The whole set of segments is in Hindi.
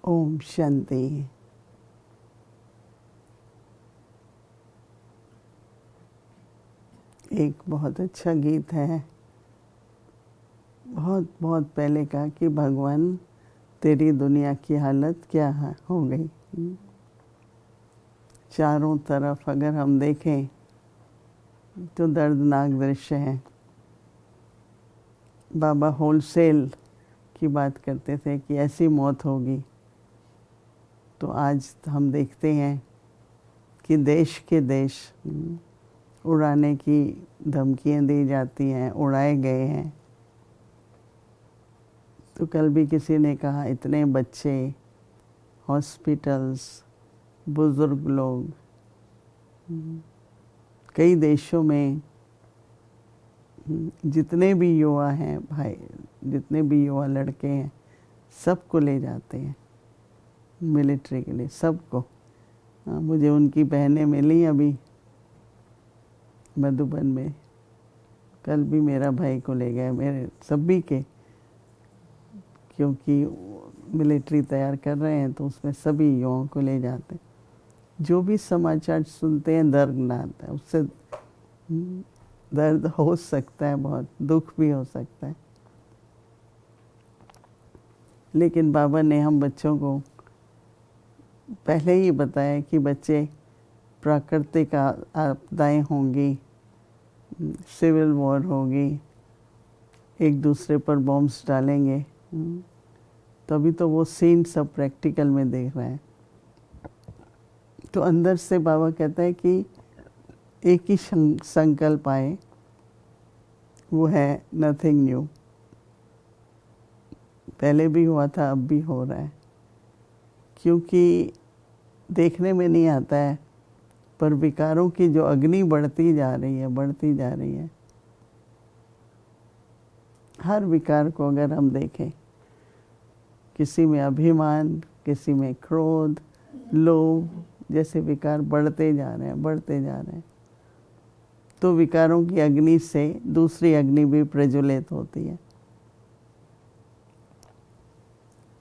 ओम शांति। एक बहुत अच्छा गीत है, बहुत बहुत पहले का, कि भगवान तेरी दुनिया की हालत क्या हो गई। चारों तरफ अगर हम देखें तो दर्दनाक दृश्य है। बाबा होलसेल की बात करते थे कि ऐसी मौत होगी, तो आज हम देखते हैं कि देश के देश उड़ाने की धमकियां दी जाती हैं, उड़ाए गए हैं। तो कल भी किसी ने कहा इतने बच्चे, हॉस्पिटल्स, बुजुर्ग लोग, कई देशों में जितने भी युवा हैं भाई, जितने भी युवा लड़के हैं, सबको ले जाते हैं मिलिट्री के लिए, सबको। मुझे उनकी बहनें मिली अभी मधुबन में, कल भी मेरा भाई को ले गए, मेरे सभी के, क्योंकि मिलिट्री तैयार कर रहे हैं तो उसमें सभी युवाओं को ले जाते हैं। जो भी समाचार सुनते हैं दर्दनाक है, उससे दर्द हो सकता है, बहुत दुख भी हो सकता है। लेकिन बाबा ने हम बच्चों को पहले ही बताया कि बच्चे, प्राकृतिक आपदाएं होंगी, सिविल वॉर होगी, एक दूसरे पर बॉम्ब्स डालेंगे, तभी तो वो सीन सब प्रैक्टिकल में देख रहे हैं। तो अंदर से बाबा कहता है कि एक ही संकल्प आए, वो है नथिंग न्यू। पहले भी हुआ था, अब भी हो रहा है, क्योंकि देखने में नहीं आता है, पर विकारों की जो अग्नि बढ़ती जा रही है, बढ़ती जा रही है। हर विकार को अगर हम देखें, किसी में अभिमान, किसी में क्रोध, लोभ जैसे विकार बढ़ते जा रहे हैं, बढ़ते जा रहे हैं। तो विकारों की अग्नि से दूसरी अग्नि भी प्रज्वलित होती है।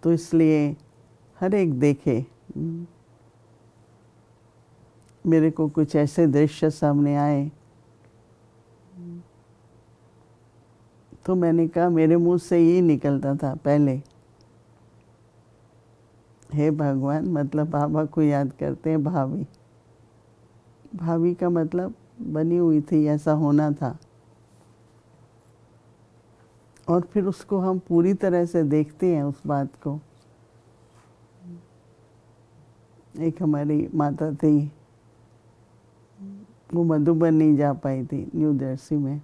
तो इसलिए हर एक देखे। मेरे को कुछ ऐसे दृश्य सामने आए तो मैंने कहा, मेरे मुंह से ये निकलता था पहले, हे भगवान, मतलब बाबा को याद करते हैं, भाभी। भाभी का मतलब बनी हुई थी, ऐसा होना था। और फिर उसको हम पूरी तरह से देखते हैं उस बात को। एक हमारी माता थी, वो मधुबन नहीं जा पाई थी, न्यू जर्सी में।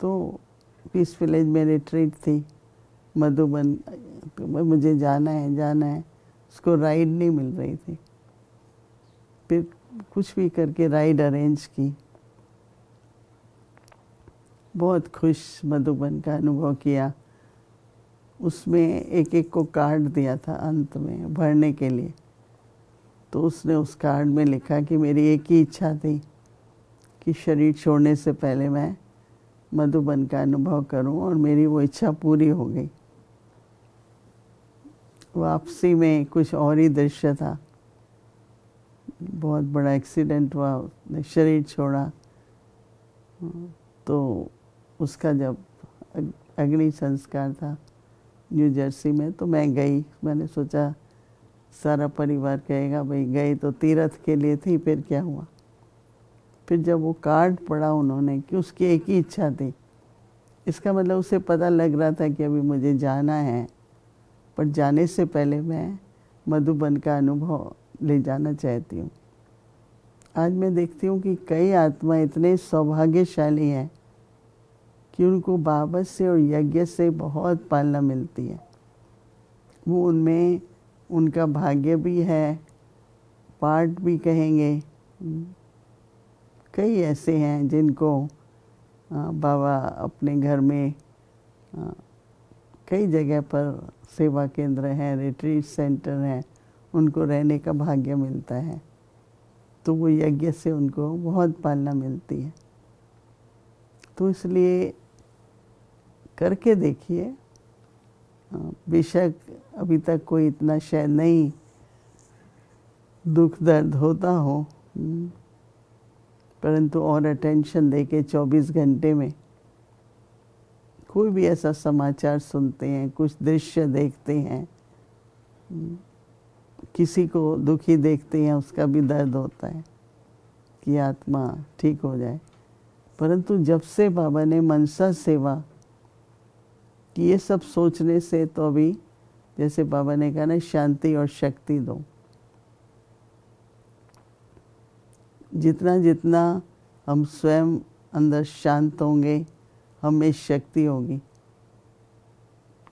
तो पीस विलेज में रिट्रीट थी, मधुबन, तो मुझे जाना है, जाना है। उसको राइड नहीं मिल रही थी, फिर कुछ भी करके राइड अरेंज की। बहुत खुश मधुबन का अनुभव किया। उसमें एक एक को कार्ड दिया था अंत में भरने के लिए। तो उसने उस कार्ड में लिखा कि मेरी एक ही इच्छा थी कि शरीर छोड़ने से पहले मैं मधुबन का अनुभव करूं, और मेरी वो इच्छा पूरी हो गई। वापसी में कुछ और ही दृश्य था, बहुत बड़ा एक्सीडेंट हुआ, उसने शरीर छोड़ा। तो उसका जब अग्नि संस्कार था न्यू जर्सी में, तो मैं गई। मैंने सोचा सारा परिवार कहेगा भाई गए तो तीर्थ के लिए थी, फिर क्या हुआ। फिर जब वो कार्ड पढ़ा उन्होंने कि उसकी एक ही इच्छा थी, इसका मतलब उसे पता लग रहा था कि अभी मुझे जाना है, पर जाने से पहले मैं मधुबन का अनुभव ले जाना चाहती हूँ। आज मैं देखती हूँ कि कई आत्मा इतने सौभाग्यशाली हैं कि उनको बाबा से और यज्ञ से बहुत पालना मिलती है। वो उनमें उनका भाग्य भी है, पार्ट भी कहेंगे। कई ऐसे हैं जिनको बाबा अपने घर में, कई जगह पर सेवा केंद्र हैं, रिट्रीट सेंटर हैं, उनको रहने का भाग्य मिलता है। तो वो यज्ञ से उनको बहुत पालना मिलती है। तो इसलिए करके देखिए, बेशक अभी तक कोई इतना शायद नहीं दुख दर्द होता हो, परंतु और अटेंशन देके 24 घंटे में कोई भी ऐसा समाचार सुनते हैं, कुछ दृश्य देखते हैं, किसी को दुखी देखते हैं, उसका भी दर्द होता है कि आत्मा ठीक हो जाए। परंतु जब से बाबा ने मनसा सेवा कि ये सब सोचने से तो अभी जैसे बाबा ने कहा ना, शांति और शक्ति दो। जितना जितना हम स्वयं अंदर शांत होंगे, हम में शक्ति होगी,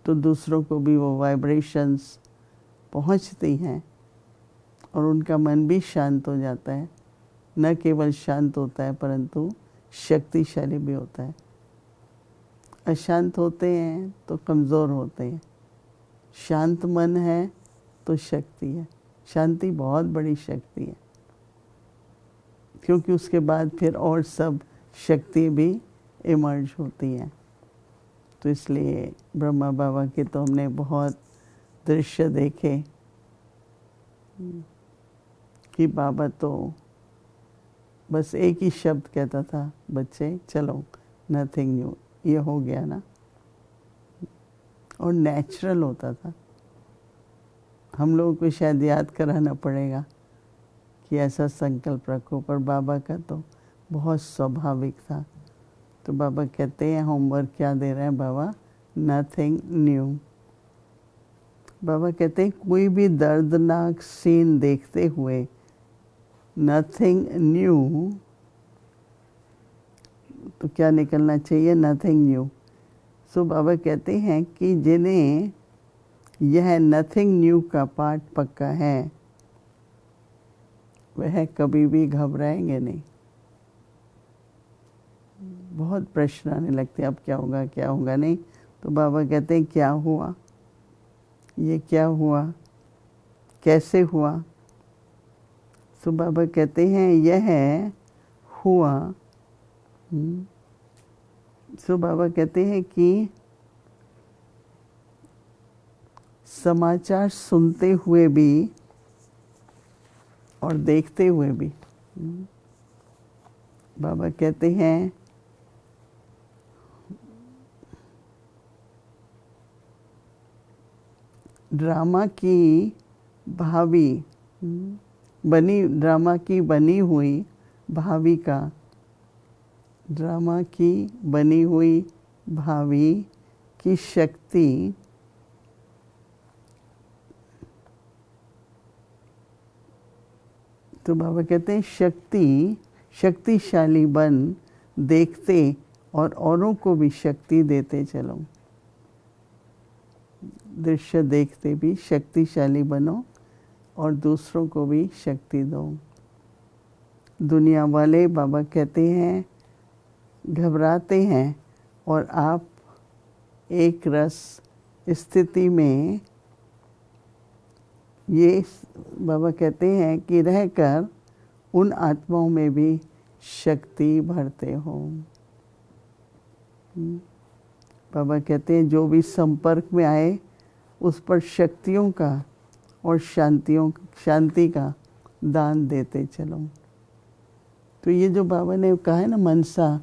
तो दूसरों को भी वो वाइब्रेशंस पहुंचती हैं और उनका मन भी शांत हो जाता है। न केवल शांत होता है परंतु शक्तिशाली भी होता है। अशांत होते हैं तो कमज़ोर होते हैं, शांत मन है तो शक्ति है। शांति बहुत बड़ी शक्ति है, क्योंकि उसके बाद फिर और सब शक्ति भी इमर्ज होती हैं। तो इसलिए ब्रह्मा बाबा के तो हमने बहुत दृश्य देखे कि बाबा तो बस एक ही शब्द कहता था, बच्चे चलो, नथिंग न्यू, ये हो गया ना, और नेचुरल होता था। हम लोगों को शायद याद कराना पड़ेगा कि ऐसा संकल्प रखो, पर बाबा का तो बहुत स्वाभाविक था। तो बाबा कहते हैं होमवर्क क्या दे रहे हैं बाबा, नथिंग न्यू। बाबा कहते हैं कोई भी दर्दनाक सीन देखते हुए नथिंग न्यू, तो क्या निकलना चाहिए, नथिंग न्यू। सो बाबा कहते हैं कि जिन्हें यह नथिंग न्यू का पाठ पक्का है, वह कभी भी घबराएंगे नहीं। बहुत प्रश्न आने लगते हैं, अब क्या होगा क्या होगा नहीं, तो बाबा कहते हैं क्या हुआ, ये क्या हुआ, कैसे हुआ। तो बाबा कहते हैं यह हुआ। तो बाबा कहते हैं कि समाचार सुनते हुए भी और देखते हुए भी, बाबा कहते हैं ड्रामा की बनी हुई भाविका, ड्रामा की बनी हुई भावी की शक्ति तो बाबा कहते हैं शक्तिशाली बन देखते और औरों को भी शक्ति देते चलो। दृश्य देखते भी शक्तिशाली बनो और दूसरों को भी शक्ति दो। दुनिया वाले बाबा कहते हैं घबराते हैं और आप एक रस स्थिति में, ये बाबा कहते हैं कि रहकर उन आत्माओं में भी शक्ति भरते हो। बाबा कहते हैं जो भी संपर्क में आए उस पर शक्तियों का और शांति का दान देते चलो। तो ये जो बाबा ने कहा है ना मनसा,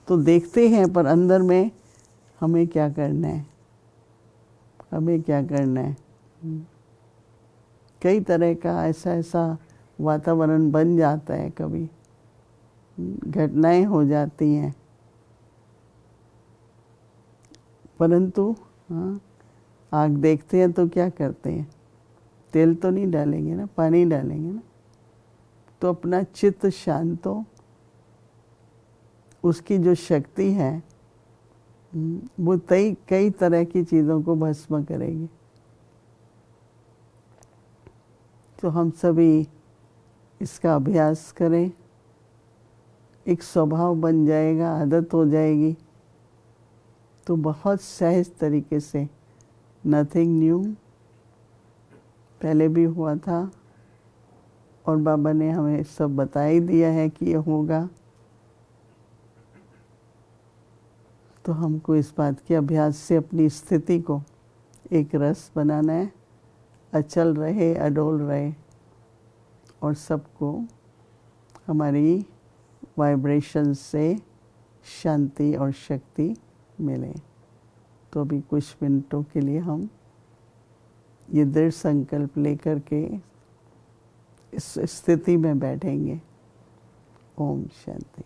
तो देखते हैं पर अंदर में हमें क्या करना है, हमें क्या करना है। कई तरह का ऐसा वातावरण बन जाता है, कभी घटनाएं हो जाती हैं, परंतु आग देखते हैं तो क्या करते हैं, तेल तो नहीं डालेंगे ना, पानी डालेंगे ना। तो अपना चित्त शांत हो, उसकी जो शक्ति है वो कई तरह की चीज़ों को भस्म करेगी। तो हम सभी इसका अभ्यास करें, एक स्वभाव बन जाएगा, आदत हो जाएगी, तो बहुत सहज तरीके से नथिंग न्यू पहले भी हुआ था और बाबा ने हमें सब बता ही दिया है कि ये होगा। तो हमको इस बात के अभ्यास से अपनी स्थिति को एक रस बनाना है, अचल रहे, अडोल रहे और सबको हमारी वाइब्रेशन से शांति और शक्ति मिले। तो अभी कुछ मिनटों के लिए हम ये दृढ़ संकल्प लेकर के इस स्थिति में बैठेंगे। ओम शांति।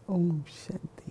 ओम शांति।